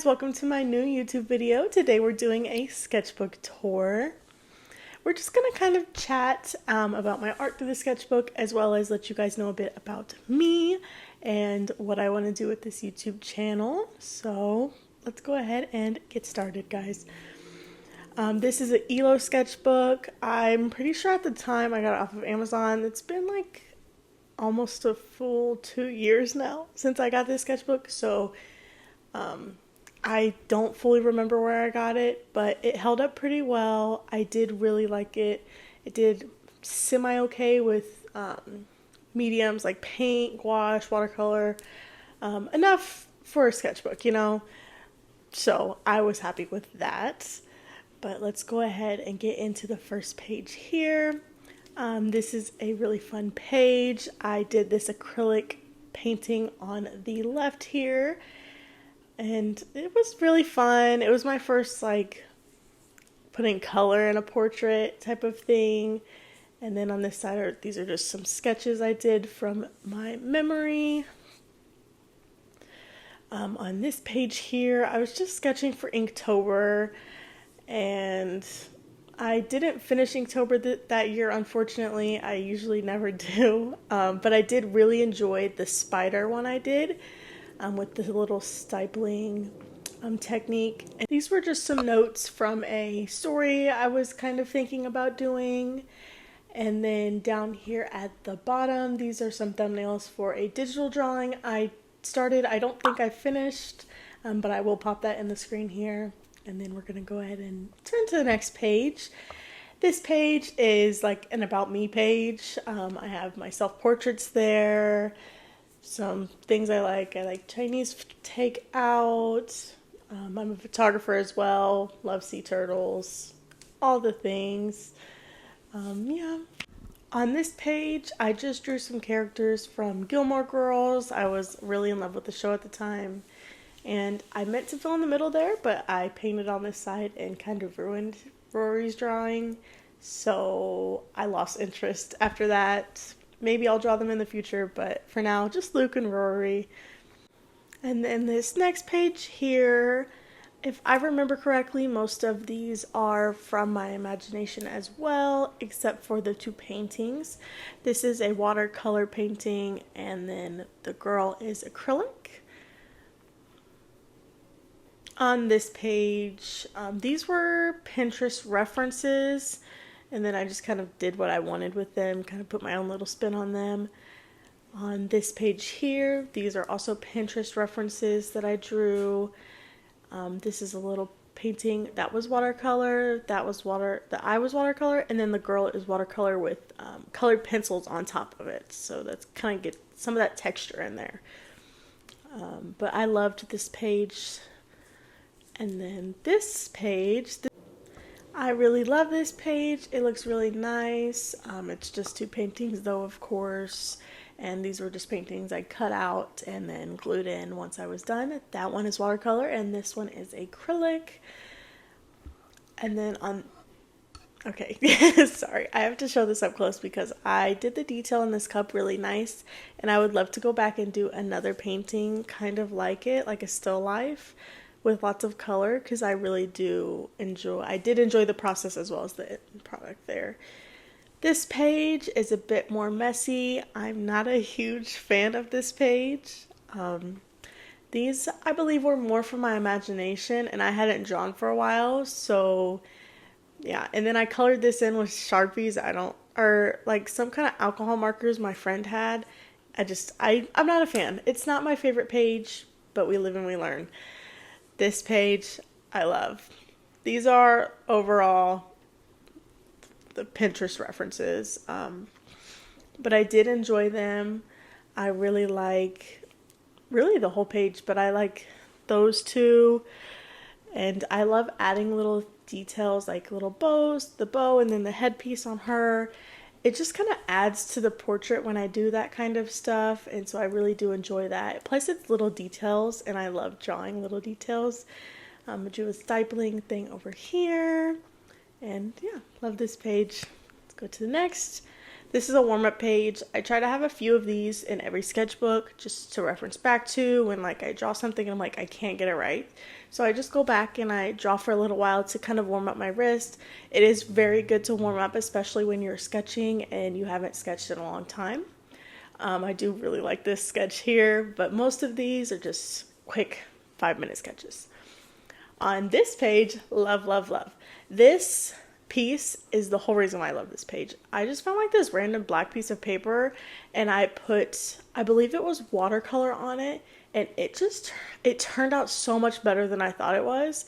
guys, welcome to my new YouTube video. Today we're doing a sketchbook tour. We're just gonna kind of chat about my art through the sketchbook, as well as let you guys know a bit about me and what I want to do with this YouTube channel. So let's go ahead and get started, guys. This is an ELO sketchbook. I'm pretty sure at the time I got it off of Amazon. It's been like almost a full 2 years now since I got this sketchbook, so I don't fully remember where I got it, but it held up pretty well. I did really like it. It did semi-okay with mediums like paint, gouache, watercolor, enough for a sketchbook, you know? So I was happy with that. But let's go ahead and get into the first page here. This is a really fun page. I did this acrylic painting on the left here, and it was really fun. It was my first like putting color in a portrait type of thing. And then on this side these are just some sketches I did from my memory. On this page here, I was just sketching for Inktober, and I didn't finish Inktober that year, unfortunately. I usually never do, but I did really enjoy the spider one I did with the little stipling technique. And these were just some notes from a story I was kind of thinking about doing. And then down here at the bottom, these are some thumbnails for a digital drawing I started. I don't think I finished, but I will pop that in the screen here. And then we're going to go ahead and turn to the next page. This page is like an about me page. I have my self-portraits there, some things I like Chinese takeout. I'm a photographer as well, love sea turtles, all the things. Yeah. On this page, I just drew some characters from Gilmore Girls. I was really in love with the show at the time. And I meant to fill in the middle there, but I painted on this side and kind of ruined Rory's drawing. So I lost interest after that. Maybe I'll draw them in the future, but for now, just Luke and Rory. And then this next page here, if I remember correctly, most of these are from my imagination as well, except for the two paintings. This is a watercolor painting, and then the girl is acrylic. On this page, these were Pinterest references, and then I just kind of did what I wanted with them, kind of put my own little spin on them. On this page here, these are also Pinterest references that I drew. This is a little painting that was watercolor, I was watercolor, and then the girl is watercolor with colored pencils on top of it. So that's kind of get some of that texture in there. But I loved this page. And then this page, I really love this page. It looks really nice. It's just two paintings though, of course. And these were just paintings I cut out and then glued in once I was done. That one is watercolor and this one is acrylic. And then okay, sorry, I have to show this up close because I did the detail in this cup really nice. And I would love to go back and do another painting kind of like it, like a still life, with lots of color, because I really do enjoy the process as well as the product there. This page is a bit more messy. I'm not a huge fan of this page. These I believe were more from my imagination and I hadn't drawn for a while, so yeah. And then I colored this in with Sharpies, or like some kind of alcohol markers my friend had. I'm not a fan. It's not my favorite page, but we live and we learn. This page, I love. These are overall the Pinterest references, but I did enjoy them. I really like, the whole page, but I like those two. And I love adding little details like little bows, the bow, and then the headpiece on her. It just kind of adds to the portrait when I do that kind of stuff, and so I really do enjoy that. Plus it's little details, and I love drawing little details. I do a stipling thing over here, and yeah, love this page. Let's go to the next. This is a warm-up page. I try to have a few of these in every sketchbook just to reference back to when like I draw something and I'm like I can't get it right. So I just go back and I draw for a little while to kind of warm up my wrist. It is very good to warm up, especially when you're sketching and you haven't sketched in a long time. I do really like this sketch here, but most of these are just quick 5-minute sketches. On this page, love, love, love. This piece is the whole reason why I love this page. I just found like this random black piece of paper and I put, I believe it was watercolor on it, and it turned out so much better than I thought it was.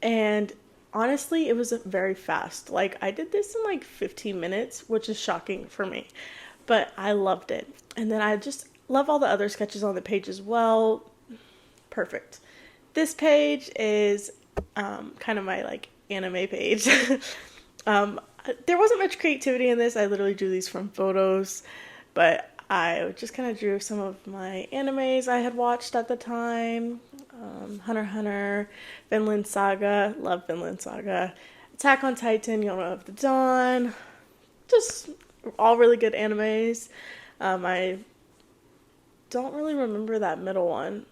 And honestly, it was very fast. Like I did this in like 15 minutes, which is shocking for me, but I loved it. And then I just love all the other sketches on the page as well. Perfect. This page is kind of my like anime page. There wasn't much creativity in this. I literally drew these from photos, but I just kind of drew some of my animes I had watched at the time. Hunter x Hunter, Vinland Saga, love Vinland Saga, Attack on Titan, Yona of the Dawn, just all really good animes. I don't really remember that middle one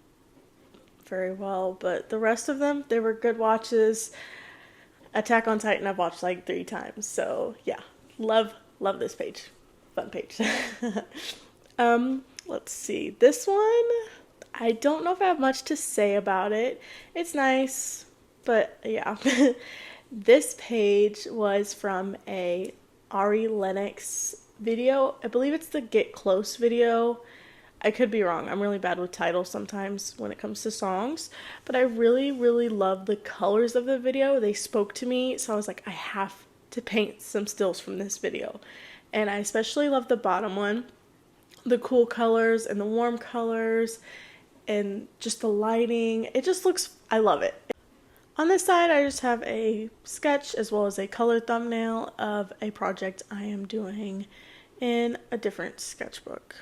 very well, but the rest of them, they were good watches. Attack on Titan I've watched like 3 times, so yeah, love this page. Fun page. Let's see, this one, I don't know if I have much to say about it. It's nice, but yeah. This page was from a Ari Lennox video. I believe it's the Get Close video. I could be wrong. I'm really bad with titles sometimes when it comes to songs, but I really, really love the colors of the video. They spoke to me, so I was like, I have to paint some stills from this video. And I especially love the bottom one, the cool colors and the warm colors and just the lighting. It just looks, I love it. On this side, I just have a sketch as well as a color thumbnail of a project I am doing in a different sketchbook.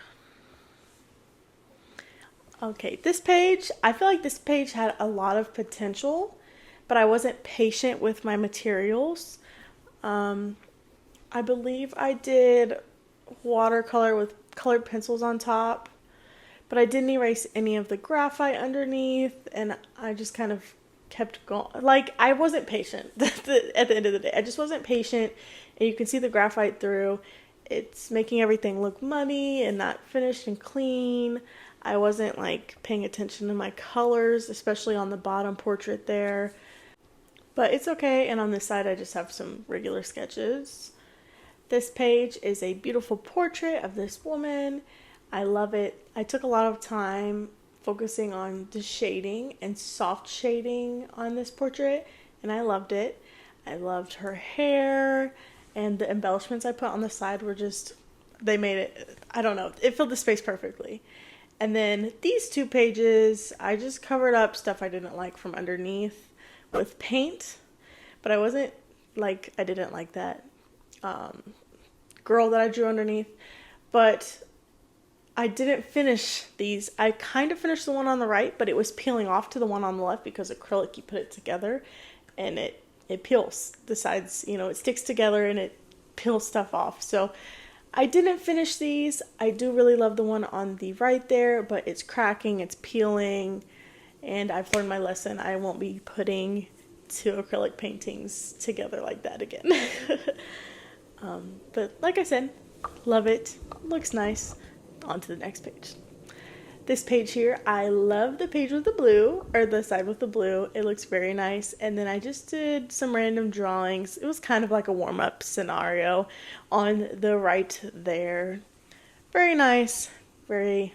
Okay, this page, I feel like this page had a lot of potential, but I wasn't patient with my materials. I believe I did watercolor with colored pencils on top, but I didn't erase any of the graphite underneath, and I just kind of kept going. Like, I wasn't patient at the end of the day. I just wasn't patient, and you can see the graphite through. It's making everything look muddy and not finished and clean. I wasn't like paying attention to my colors, especially on the bottom portrait there. But it's okay, and on this side I just have some regular sketches. This page is a beautiful portrait of this woman. I love it. I took a lot of time focusing on the shading and soft shading on this portrait, and I loved it. I loved her hair, and the embellishments I put on the side were just, they made it, I don't know, it filled the space perfectly. And then these 2 pages, I just covered up stuff I didn't like from underneath with paint. But I wasn't like, I didn't like that girl that I drew underneath. But I didn't finish these. I kind of finished the one on the right, but it was peeling off to the one on the left because acrylic, you put it together and it peels. The sides, you know, it sticks together and it peels stuff off. So I didn't finish these. I do really love the one on the right there, but it's cracking, it's peeling, and I've learned my lesson. I won't be putting 2 acrylic paintings together like that again. But like I said, love it. Looks nice. On to the next page. This page here, I love the page with the blue, or the side with the blue. It looks very nice. And then I just did some random drawings. It was kind of like a warm-up scenario on the right there. Very nice, very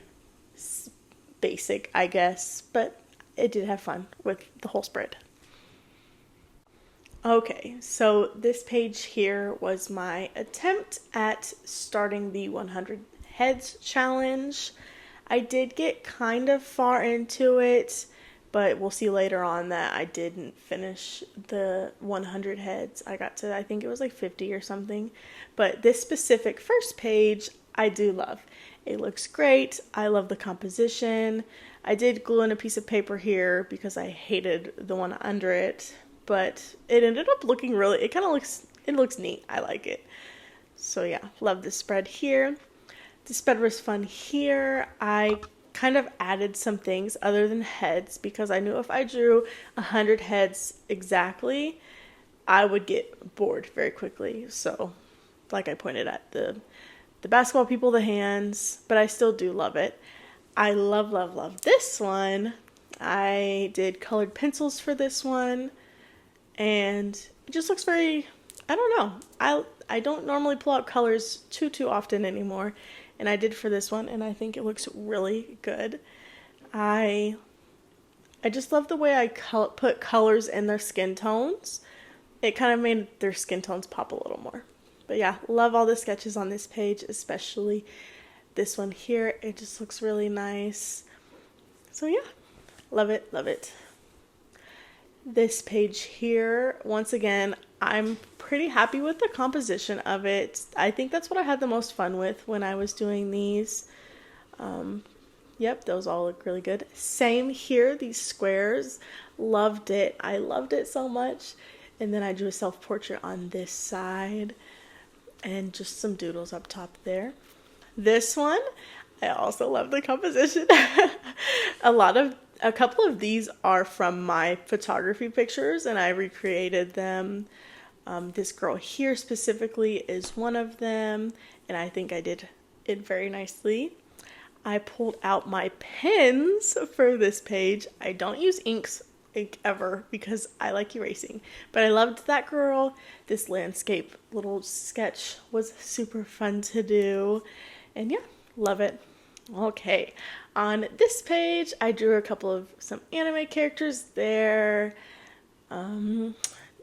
basic, I guess, but it did have fun with the whole spread. Okay, so this page here was my attempt at starting the 100 heads challenge. I did get kind of far into it, but we'll see later on that I didn't finish the 100 heads. I got to, I think it was like 50 or something. But this specific first page, I do love. It looks great. I love the composition. I did glue in a piece of paper here because I hated the one under it, but it ended up looking really, it looks neat. I like it. So yeah, love this spread here. The spread was fun here. I kind of added some things other than heads because I knew if I drew 100 heads exactly, I would get bored very quickly. So like I pointed at the basketball people, the hands, but I still do love it. I love this one. I did colored pencils for this one, and it just looks very, I don't know. I don't normally pull out colors too often anymore, and I did for this one, and I think it looks really good. I just love the way I put colors in their skin tones. It kind of made their skin tones pop a little more. But yeah, love all the sketches on this page, especially this one here. It just looks really nice. So yeah, love it, love it. This page here, once again, I'm pretty happy with the composition of it. I think that's what I had the most fun with when I was doing these. Yep, those all look really good. Same here, these squares, loved it. I loved it so much. And then I drew a self-portrait on this side and just some doodles up top there. This one, I also love the composition. A couple of these are from my photography pictures, and I recreated them. This girl here specifically is one of them, and I think I did it very nicely. I pulled out my pens for this page. I don't use ink ever because I like erasing, but I loved that girl. This landscape little sketch was super fun to do, and yeah, love it. Okay, on this page I drew a couple of some anime characters there, and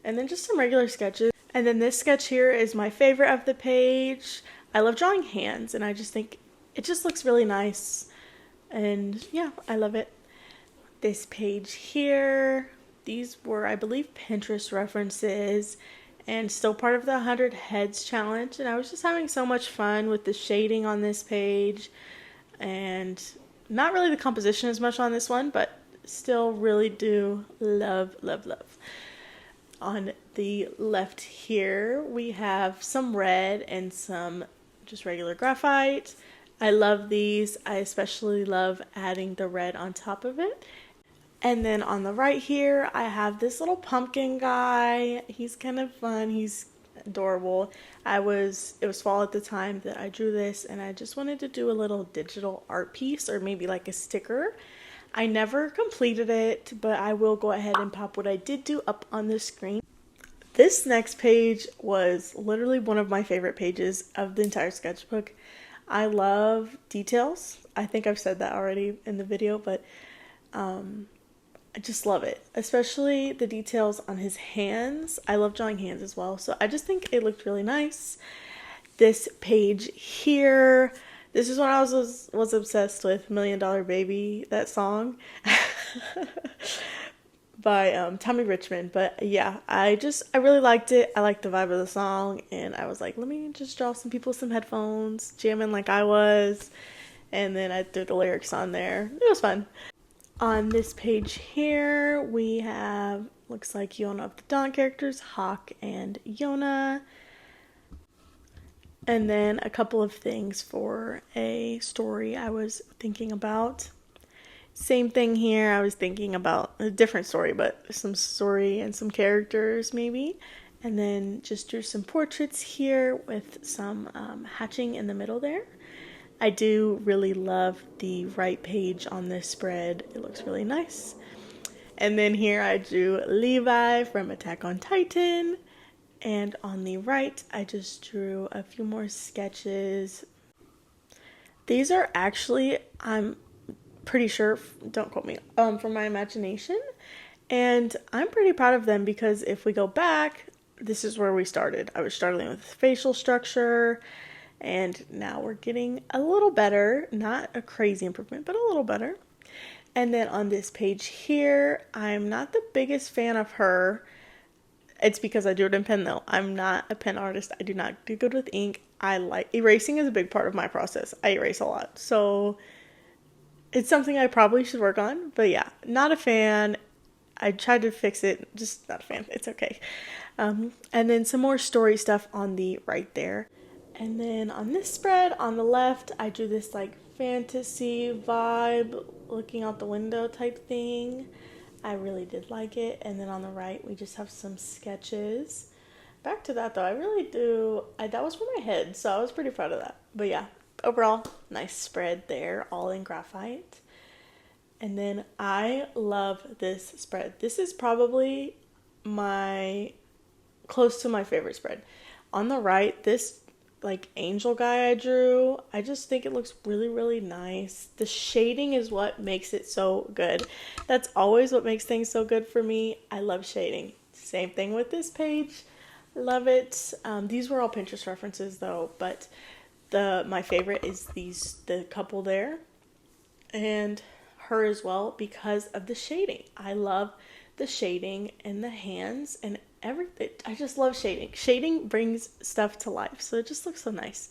then just some regular sketches. And then this sketch here is my favorite of the page. I love drawing hands, and I just think it just looks really nice, and yeah, I love it. This page here, these were, I believe, Pinterest references and still part of the 100 Heads challenge, and I was just having so much fun with the shading on this page, and not really the composition as much on this one, but still really do love. On the left here, we have some red and some just regular graphite. I love these. I especially love adding the red on top of it. And then on the right here, I have this little pumpkin guy. He's kind of fun. He's adorable. It was fall at the time that I drew this, and I just wanted to do a little digital art piece or maybe like a sticker. I never completed it, but I will go ahead and pop what I did do up on the screen. This next page was literally one of my favorite pages of the entire sketchbook. I love details. I think I've said that already in the video, but I just love it, especially the details on his hands. I love drawing hands as well, so I just think it looked really nice. This page here, this is when I was obsessed with Million Dollar Baby, that song by Tommy Richmond. But yeah, I really liked it. I liked the vibe of the song, and I was like, let me just draw some people some headphones, jamming like I was, and then I threw the lyrics on there. It was fun. On this page here, we have, looks like Yona of the Dawn characters, Hawk and Yona. And then a couple of things for a story I was thinking about. Same thing here, I was thinking about a different story, but some story and some characters maybe. And then just drew some portraits here with some hatching in the middle there. I do really love the right page on this spread. It looks really nice. And then here I drew Levi from Attack on Titan. And on the right, I just drew a few more sketches. These are actually, I'm pretty sure, don't quote me, from my imagination. And I'm pretty proud of them because if we go back, this is where we started. I was starting with facial structure, and now we're getting a little better. Not a crazy improvement, but a little better. And then on this page here, I'm not the biggest fan of her. It's because I drew it in pen though. I'm not a pen artist. I do not do good with ink. Erasing is a big part of my process. I erase a lot. So it's something I probably should work on. But yeah, not a fan. I tried to fix it. Just not a fan. It's okay. And then some more story stuff on the right there. And then on this spread on the left, I drew this like fantasy vibe, looking out the window type thing. I really did like it. And then on the right, we just have some sketches. Back to that though, I really do, that was for my head, so I was pretty proud of that. But yeah, overall, nice spread there, all in graphite. And then I love this spread. This is probably close to my favorite spread. On the right, this like angel guy I drew, I just think it looks really, really nice. The shading is what makes it so good. That's always what makes things so good for me. I love shading. Same thing with this page. Love it. These were all Pinterest references though, but my favorite is the couple there and her as well because of the shading. I love the shading and the hands and everything. I just love shading. Shading brings stuff to life, so it just looks so nice.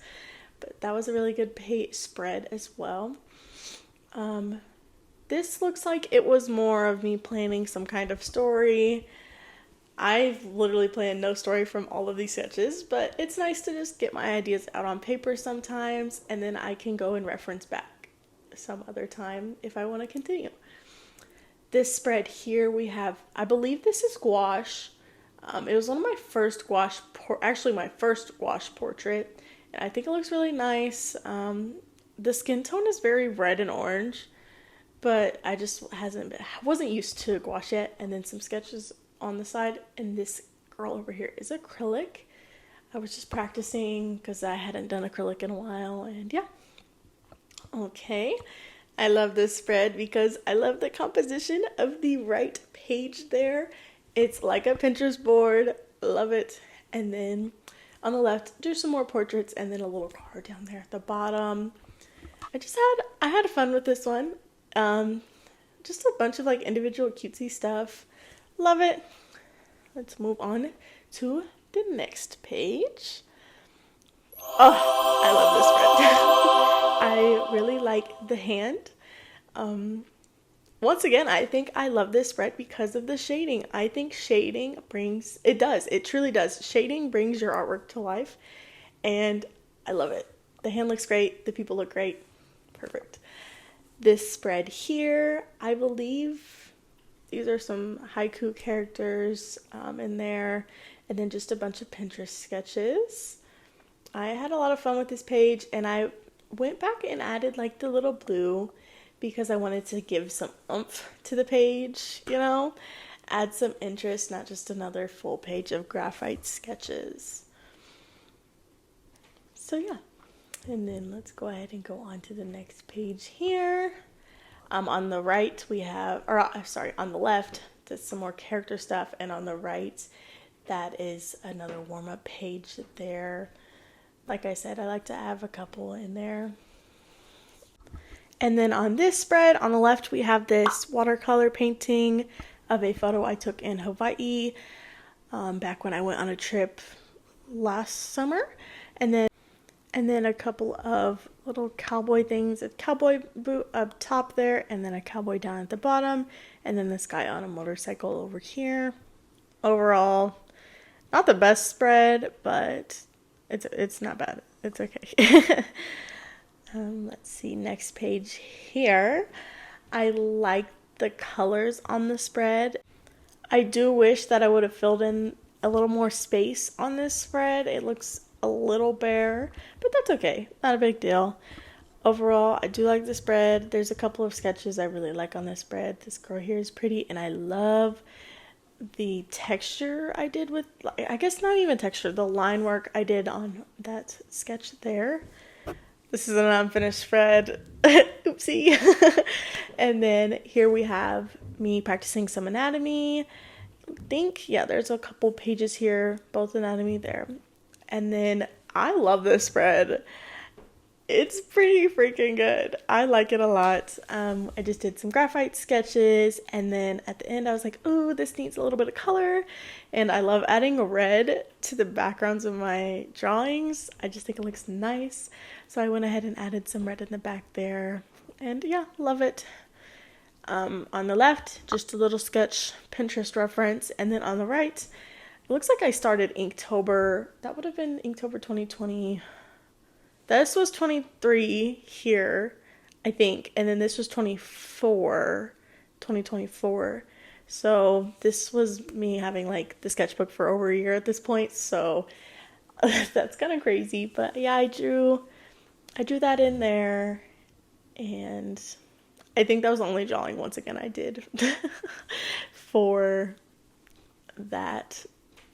But that was a really good spread as well. This looks like it was more of me planning some kind of story. I've literally planned no story from all of these sketches, but it's nice to just get my ideas out on paper sometimes, and then I can go and reference back some other time if I want to continue. This spread here we have, I believe this is gouache. It was one of my first gouache, actually my first gouache portrait, and I think it looks really nice. The skin tone is very red and orange, but I just wasn't used to gouache yet. And then some sketches on the side, and this girl over here is acrylic. I was just practicing because I hadn't done acrylic in a while, and yeah. Okay, I love this spread because I love the composition of the right page there. It's like a Pinterest board, love it. And then on the left, do some more portraits and then a little card down there at the bottom. I had fun with this one. Just a bunch of like individual cutesy stuff. Love it. Let's move on to the next page. Oh, I love this spread. I really like the hand. Once again, I think I love this spread because of the shading. I think shading it truly does. Shading brings your artwork to life, and I love it. The hand looks great. The people look great. Perfect. This spread here, I believe these are some haiku characters in there, and then just a bunch of Pinterest sketches. I had a lot of fun with this page, and I went back and added like the little blue because I wanted to give some oomph to the page, add some interest, not just another full page of graphite sketches. So yeah, and then let's go ahead and go on to the next page here. On the right we have, on the left, that's some more character stuff, and on the right, that is another warm-up page there. Like I said, I like to have a couple in there. And then on this spread, on the left, we have this watercolor painting of a photo I took in Hawaii back when I went on a trip last summer. And then a couple of little cowboy things, a cowboy boot up top there, and then a cowboy down at the bottom, and then this guy on a motorcycle over here. Overall, not the best spread, but it's not bad. It's okay. Let's see, next page here. I like the colors on the spread. I do wish that I would have filled in a little more space on this spread. It looks a little bare, but that's okay. Not a big deal. Overall, I do like the spread. There's a couple of sketches I really like on this spread. This girl here is pretty, and I love the texture I did with, I guess not even texture, the line work I did on that sketch there. This is an unfinished spread. Oopsie. And then here we have me practicing some anatomy. There's a couple pages here, both anatomy there. And then I love this spread. It's pretty freaking good. I like it a lot. I just did some graphite sketches, and then at the end I was like, ooh, this needs a little bit of color. And I love adding red to the backgrounds of my drawings. I just think it looks nice. So I went ahead and added some red in the back there. And yeah, love it. On the left, just a little sketch Pinterest reference. And then on the right, it looks like I started Inktober. That would have been Inktober 2020. this was 23 here, I think, and then this was 2024. So this was me having like the sketchbook for over a year at this point, so that's kind of crazy. But yeah, I drew that in there, and I think that was the only drawing once again I did for that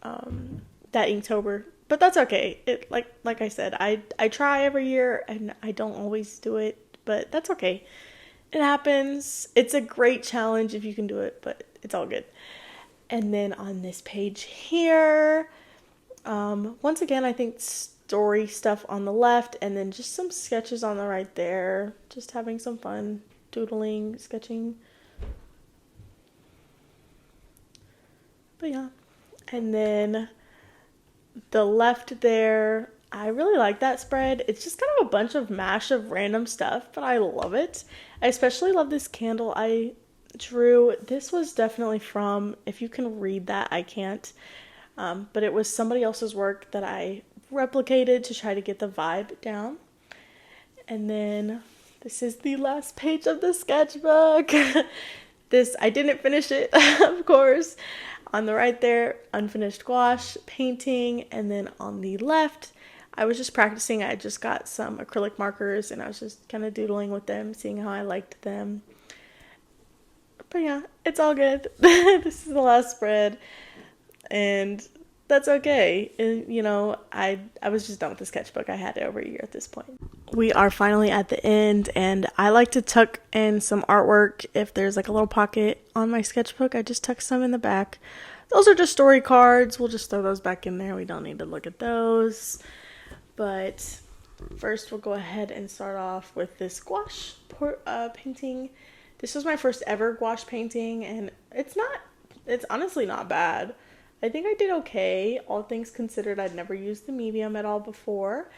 that Inktober. But that's okay. It like I said, I try every year and I don't always do it, but that's okay. It happens. It's a great challenge if you can do it, but it's all good. And then on this page here, once again, I think story stuff on the left, and then just some sketches on the right there. Just having some fun, doodling, sketching. But yeah. And then the left there, I really like that spread. It's just kind of a bunch of mash of random stuff, but I love it. I especially love this candle I drew. This was definitely from, if you can read that, I can't. But it was somebody else's work that I replicated to try to get the vibe down. And then this is the last page of the sketchbook. This, I didn't finish it, of course. On the right there, unfinished gouache painting, and then on the left, I was just practicing. I just got some acrylic markers and I was just kind of doodling with them, seeing how I liked them. But yeah, it's all good. This is the last spread, and that's okay. And, you know, I was just done with the sketchbook. I had it over a year at this point. We are finally at the end, and I like to tuck in some artwork. If there's like a little pocket on my sketchbook, I just tuck some in the back. Those are just story cards. We'll just throw those back in there. We don't need to look at those. But first we'll go ahead and start off with this gouache painting. This was my first ever gouache painting, and it's honestly not bad. I think I did okay, all things considered. I'd never used the medium at all before.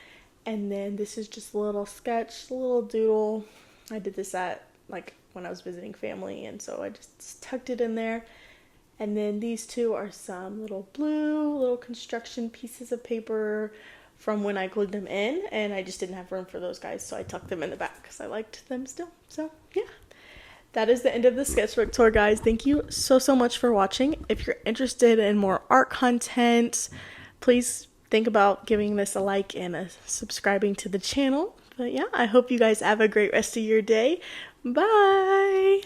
And then this is just a little sketch, a little doodle. I did this at, like, when I was visiting family, and so I just tucked it in there. And then these two are some little construction pieces of paper from when I glued them in, and I just didn't have room for those guys, so I tucked them in the back because I liked them still. So yeah, that is the end of the sketchbook tour, guys. Thank you so much for watching. If you're interested in more art content, please think about giving this a like and subscribing to the channel. But yeah, I hope you guys have a great rest of your day. Bye!